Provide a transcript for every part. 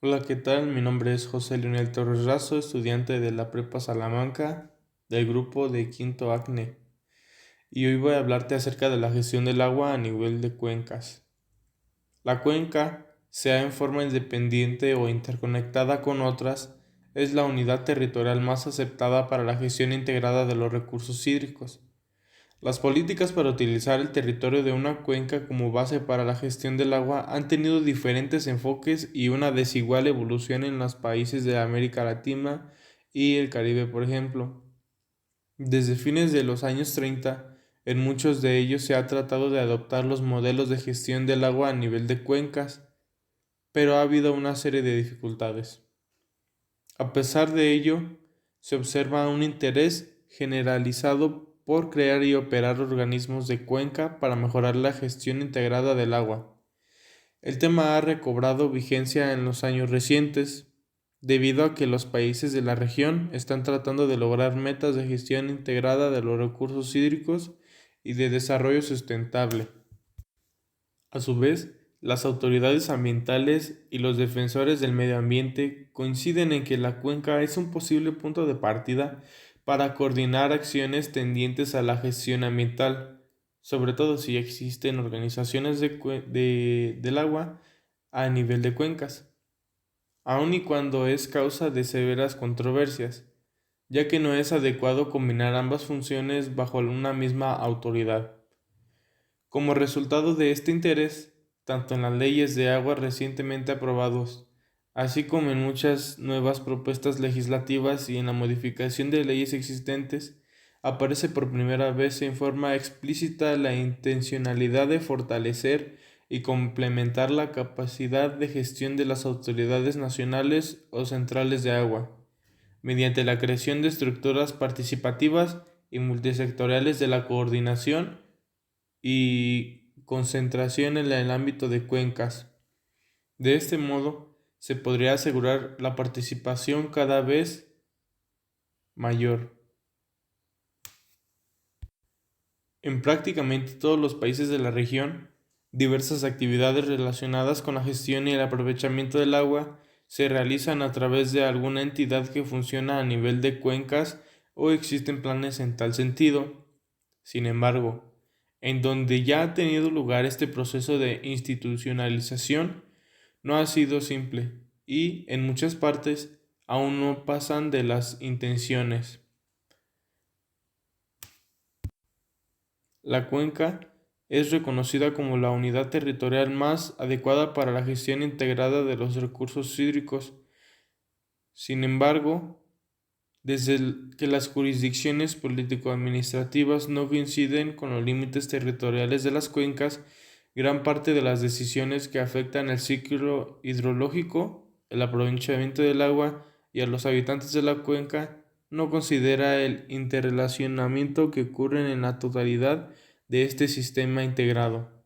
Hola, ¿qué tal? Mi nombre es José Leonel Torres Razo, estudiante de la Prepa Salamanca del grupo de Quinto Acne, y hoy voy a hablarte acerca de la gestión del agua a nivel de cuencas. La cuenca, sea en forma independiente o interconectada con otras, es la unidad territorial más aceptada para la gestión integrada de los recursos hídricos. Las políticas para utilizar el territorio de una cuenca como base para la gestión del agua han tenido diferentes enfoques y una desigual evolución en los países de América Latina y el Caribe, por ejemplo. Desde fines de los años 30, en muchos de ellos se ha tratado de adoptar los modelos de gestión del agua a nivel de cuencas, pero ha habido una serie de dificultades. A pesar de ello, se observa un interés generalizado por crear y operar organismos de cuenca para mejorar la gestión integrada del agua. El tema ha recobrado vigencia en los años recientes, debido a que los países de la región están tratando de lograr metas de gestión integrada de los recursos hídricos y de desarrollo sustentable. A su vez, las autoridades ambientales y los defensores del medio ambiente coinciden en que la cuenca es un posible punto de partida para coordinar acciones tendientes a la gestión ambiental, sobre todo si existen organizaciones del agua a nivel de cuencas, aun y cuando es causa de severas controversias, ya que no es adecuado combinar ambas funciones bajo una misma autoridad. Como resultado de este interés, tanto en las leyes de agua recientemente aprobados, así como en muchas nuevas propuestas legislativas y en la modificación de leyes existentes, aparece por primera vez en forma explícita la intencionalidad de fortalecer y complementar la capacidad de gestión de las autoridades nacionales o centrales de agua, mediante la creación de estructuras participativas y multisectoriales de la coordinación y concentración en el ámbito de cuencas. De este modo, se podría asegurar la participación cada vez mayor en prácticamente todos los países de la región. Diversas actividades relacionadas con la gestión y el aprovechamiento del agua se realizan a través de alguna entidad que funciona a nivel de cuencas o existen planes en tal sentido. Sin embargo, en donde ya ha tenido lugar este proceso de institucionalización, no ha sido simple y, en muchas partes, aún no pasan de las intenciones. La cuenca es reconocida como la unidad territorial más adecuada para la gestión integrada de los recursos hídricos. Sin embargo, que las jurisdicciones político-administrativas no coinciden con los límites territoriales de las cuencas, gran parte de las decisiones que afectan el ciclo hidrológico, el aprovechamiento del agua y a los habitantes de la cuenca no considera el interrelacionamiento que ocurre en la totalidad de este sistema integrado,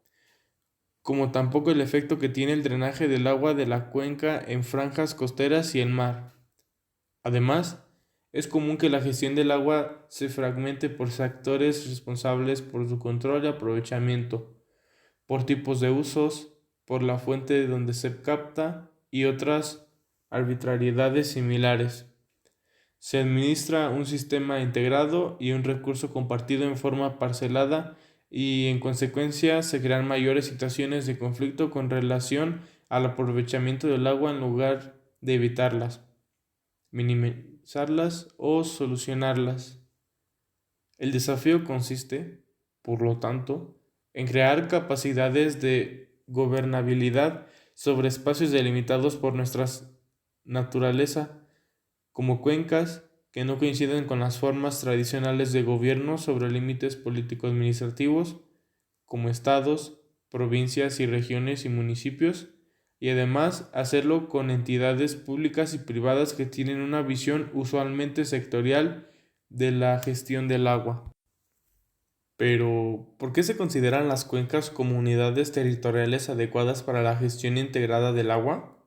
como tampoco el efecto que tiene el drenaje del agua de la cuenca en franjas costeras y el mar. Además, es común que la gestión del agua se fragmente por sectores responsables por su control y aprovechamiento, por tipos de usos, por la fuente de donde se capta y otras arbitrariedades similares. Se administra un sistema integrado y un recurso compartido en forma parcelada y en consecuencia se crean mayores situaciones de conflicto con relación al aprovechamiento del agua en lugar de evitarlas, minimizarlas o solucionarlas. El desafío consiste, por lo tanto, en crear capacidades de gobernabilidad sobre espacios delimitados por nuestra naturaleza, como cuencas que no coinciden con las formas tradicionales de gobierno sobre límites político-administrativos, como estados, provincias y regiones y municipios, y además hacerlo con entidades públicas y privadas que tienen una visión usualmente sectorial de la gestión del agua. Pero, ¿por qué se consideran las cuencas como unidades territoriales adecuadas para la gestión integrada del agua?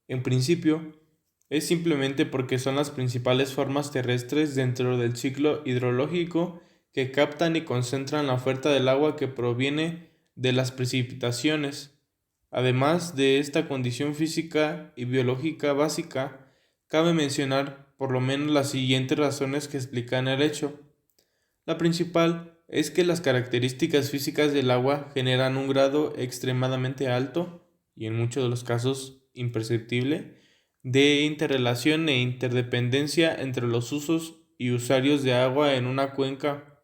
En principio, es simplemente porque son las principales formas terrestres dentro del ciclo hidrológico que captan y concentran la oferta del agua que proviene de las precipitaciones. Además de esta condición física y biológica básica, cabe mencionar por lo menos las siguientes razones que explican el hecho. La principal es que las características físicas del agua generan un grado extremadamente alto, y en muchos de los casos imperceptible, de interrelación e interdependencia entre los usos y usuarios de agua en una cuenca.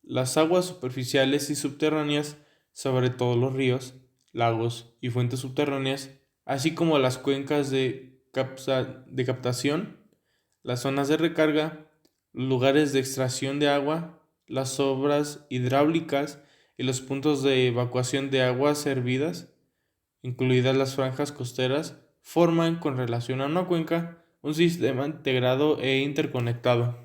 Las aguas superficiales y subterráneas, sobre todo los ríos, lagos y fuentes subterráneas, así como las cuencas de captación, las zonas de recarga, lugares de extracción de agua, las obras hidráulicas y los puntos de evacuación de aguas servidas, incluidas las franjas costeras, forman con relación a una cuenca un sistema integrado e interconectado.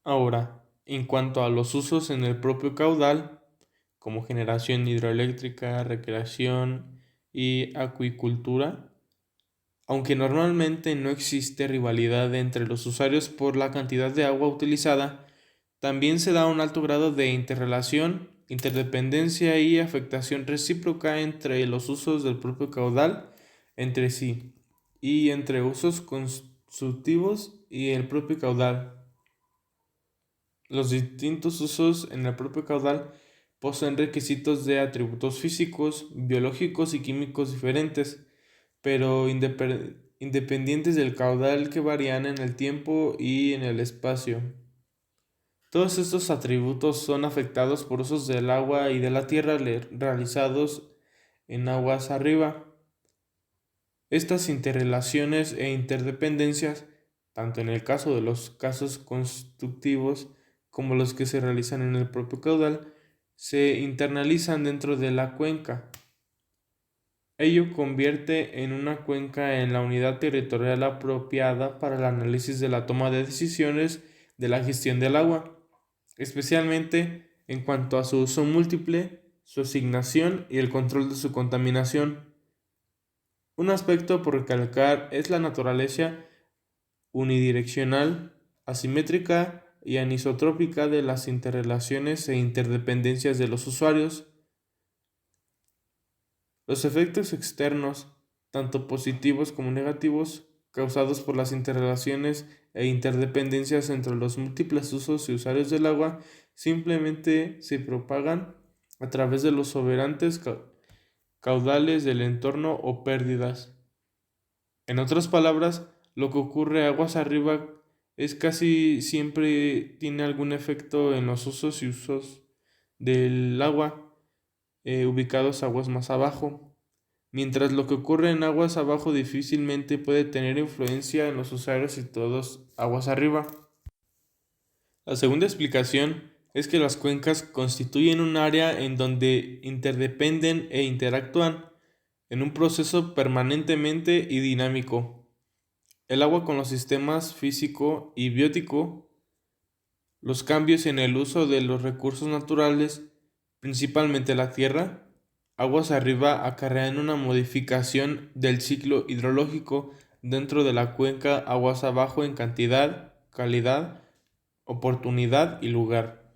Ahora, en cuanto a los usos en el propio caudal, como generación hidroeléctrica, recreación y acuicultura, aunque normalmente no existe rivalidad entre los usuarios por la cantidad de agua utilizada, también se da un alto grado de interrelación, interdependencia y afectación recíproca entre los usos del propio caudal entre sí y entre usos constructivos y el propio caudal. Los distintos usos en el propio caudal poseen requisitos de atributos físicos, biológicos y químicos diferentes, pero independientes del caudal, que varían en el tiempo y en el espacio. Todos estos atributos son afectados por usos del agua y de la tierra realizados en aguas arriba. Estas interrelaciones e interdependencias, tanto en el caso de los casos constructivos como los que se realizan en el propio caudal, se internalizan dentro de la cuenca. Ello convierte en una cuenca en la unidad territorial apropiada para el análisis de la toma de decisiones de la gestión del agua, especialmente en cuanto a su uso múltiple, su asignación y el control de su contaminación. Un aspecto por recalcar es la naturaleza unidireccional, asimétrica y anisotrópica de las interrelaciones e interdependencias de los usuarios. Los efectos externos, tanto positivos como negativos, causados por las interrelaciones e interdependencias entre los múltiples usos y usuarios del agua, simplemente se propagan a través de los soberantes caudales del entorno o pérdidas. En otras palabras, lo que ocurre aguas arriba es casi siempre tiene algún efecto en los usos y usos del agua ubicados aguas más abajo, mientras lo que ocurre en aguas abajo difícilmente puede tener influencia en los usuarios situados aguas arriba. La segunda explicación es que las cuencas constituyen un área en donde interdependen e interactúan en un proceso permanentemente y dinámico. El agua con los sistemas físico y biótico, los cambios en el uso de los recursos naturales, principalmente la tierra, aguas arriba acarrean una modificación del ciclo hidrológico dentro de la cuenca aguas abajo en cantidad, calidad, oportunidad y lugar.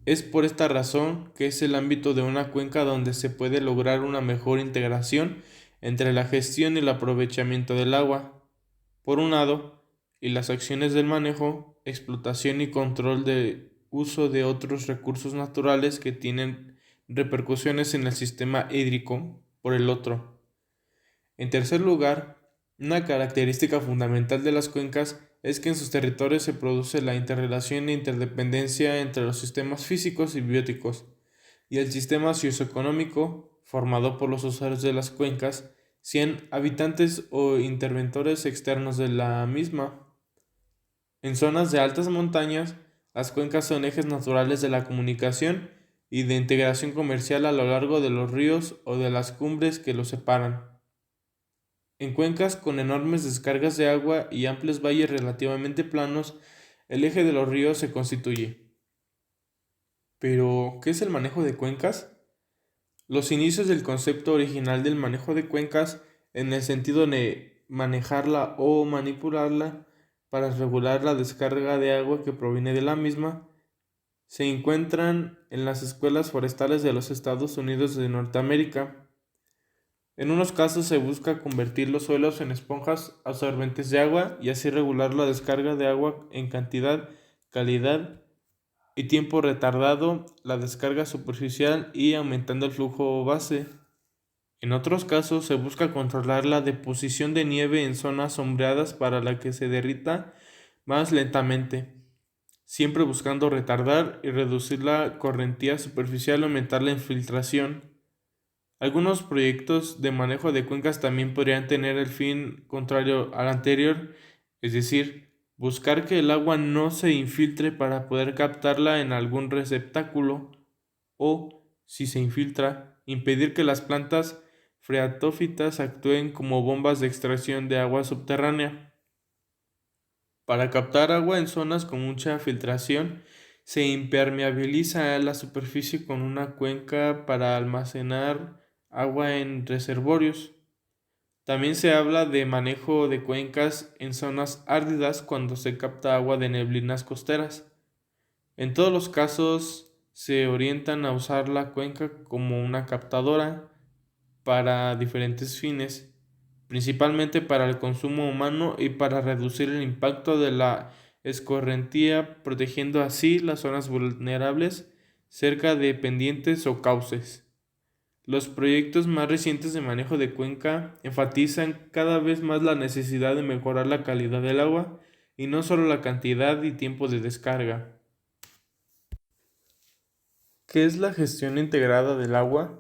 Es por esta razón que es el ámbito de una cuenca donde se puede lograr una mejor integración entre la gestión y el aprovechamiento del agua, por un lado, y las acciones del manejo, explotación y control de uso de otros recursos naturales que tienen repercusiones en el sistema hídrico, por el otro. En tercer lugar, una característica fundamental de las cuencas es que en sus territorios se produce la interrelación e interdependencia entre los sistemas físicos y bióticos, y el sistema socioeconómico, formado por los usuarios de las cuencas, sean habitantes o interventores externos de la misma. En zonas de altas montañas, las cuencas son ejes naturales de la comunicación y de integración comercial a lo largo de los ríos o de las cumbres que los separan. En cuencas con enormes descargas de agua y amplios valles relativamente planos, el eje de los ríos se constituye. Pero, ¿qué es el manejo de cuencas? Los inicios del concepto original del manejo de cuencas, en el sentido de manejarla o manipularla para regular la descarga de agua que proviene de la misma, Se encuentran en las escuelas forestales de los Estados Unidos de Norteamérica. En unos casos se busca convertir los suelos en esponjas absorbentes de agua y así regular la descarga de agua en cantidad, calidad y tiempo retardado la descarga superficial y aumentando el flujo base. En otros casos se busca controlar la deposición de nieve en zonas sombreadas para la que se derrita más lentamente, siempre buscando retardar y reducir la correntía superficial y aumentar la infiltración. Algunos proyectos de manejo de cuencas también podrían tener el fin contrario al anterior, es decir, buscar que el agua no se infiltre para poder captarla en algún receptáculo o, si se infiltra, impedir que las plantas freatófitas actúen como bombas de extracción de agua subterránea. Para captar agua en zonas con mucha filtración, se impermeabiliza la superficie con una cuenca para almacenar agua en reservorios. También se habla de manejo de cuencas en zonas áridas cuando se capta agua de neblinas costeras. En todos los casos se orientan a usar la cuenca como una captadora para diferentes fines, principalmente para el consumo humano y para reducir el impacto de la escorrentía, protegiendo así las zonas vulnerables cerca de pendientes o cauces. Los proyectos más recientes de manejo de cuenca enfatizan cada vez más la necesidad de mejorar la calidad del agua y no solo la cantidad y tiempo de descarga. ¿Qué es la gestión integrada del agua?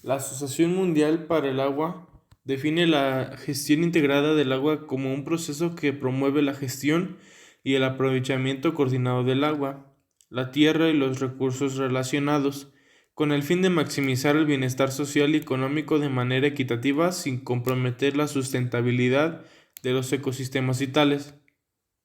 La Asociación Mundial para el Agua define la gestión integrada del agua como un proceso que promueve la gestión y el aprovechamiento coordinado del agua, la tierra y los recursos relacionados, con el fin de maximizar el bienestar social y económico de manera equitativa sin comprometer la sustentabilidad de los ecosistemas vitales.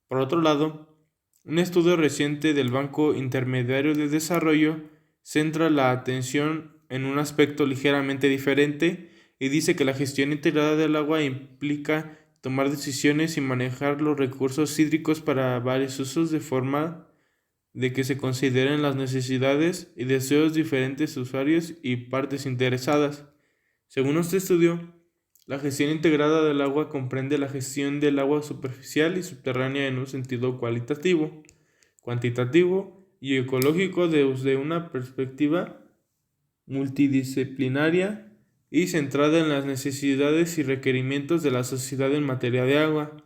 Por otro lado, un estudio reciente del Banco Intermediario de Desarrollo centra la atención en un aspecto ligeramente diferente y dice que la gestión integrada del agua implica tomar decisiones y manejar los recursos hídricos para varios usos de forma de que se consideren las necesidades y deseos de diferentes usuarios y partes interesadas. Según este estudio, la gestión integrada del agua comprende la gestión del agua superficial y subterránea en un sentido cualitativo, cuantitativo y ecológico desde una perspectiva multidisciplinaria y centrada en las necesidades y requerimientos de la sociedad en materia de agua.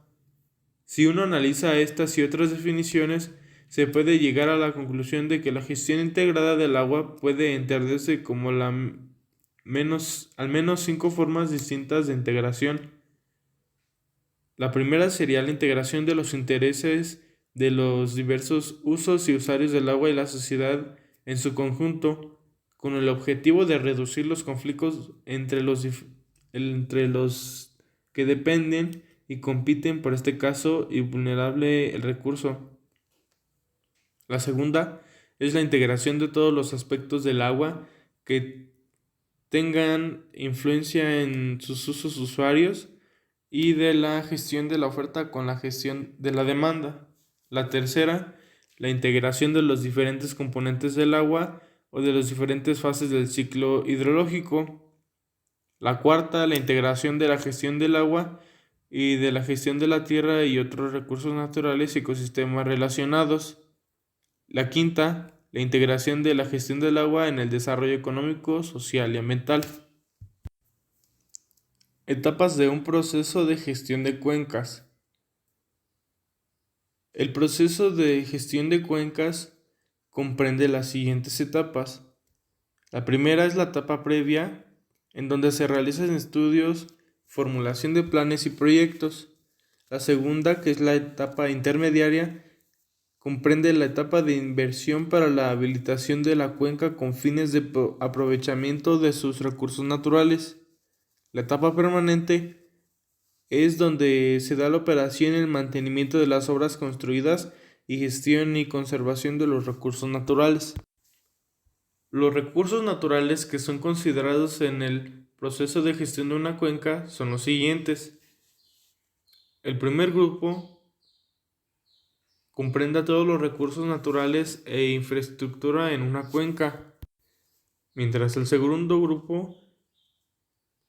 Si uno analiza estas y otras definiciones, se puede llegar a la conclusión de que la gestión integrada del agua puede entenderse como al menos 5 formas distintas de integración. La primera sería la integración de los intereses de los diversos usos y usuarios del agua y la sociedad en su conjunto, con el objetivo de reducir los conflictos entre los que dependen y compiten por este caso y vulnerable el recurso. La segunda es la integración de todos los aspectos del agua que tengan influencia en sus usos usuarios y de la gestión de la oferta con la gestión de la demanda. La tercera, la integración de los diferentes componentes del agua o de las diferentes fases del ciclo hidrológico. La cuarta, la integración de la gestión del agua y de la gestión de la tierra y otros recursos naturales y ecosistemas relacionados. La quinta, la integración de la gestión del agua en el desarrollo económico, social y ambiental. Etapas de un proceso de gestión de cuencas. El proceso de gestión de cuencas comprende las siguientes etapas. La primera es la etapa previa, en donde se realizan estudios, formulación de planes y proyectos. La segunda, que es la etapa intermediaria, comprende la etapa de inversión para la habilitación de la cuenca con fines de aprovechamiento de sus recursos naturales. La etapa permanente es donde se da la operación y el mantenimiento de las obras construidas y gestión y conservación de los recursos naturales. Los recursos naturales que son considerados en el proceso de gestión de una cuenca son los siguientes. El primer grupo comprenda todos los recursos naturales e infraestructura en una cuenca, mientras el segundo grupo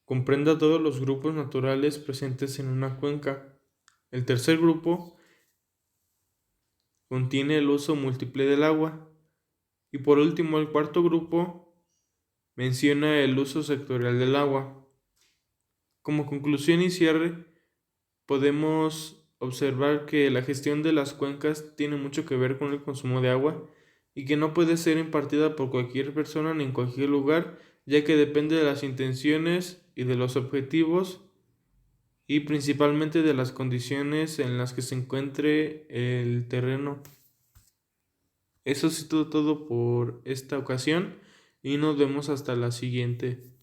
comprenda todos los grupos naturales presentes en una cuenca. El tercer grupo contiene el uso múltiple del agua. Y por último, el cuarto grupo menciona el uso sectorial del agua. Como conclusión y cierre, podemos observar que la gestión de las cuencas tiene mucho que ver con el consumo de agua y que no puede ser impartida por cualquier persona ni en cualquier lugar, ya que depende de las intenciones y de los objetivos y principalmente de las condiciones en las que se encuentre el terreno. Eso es todo por esta ocasión y nos vemos hasta la siguiente.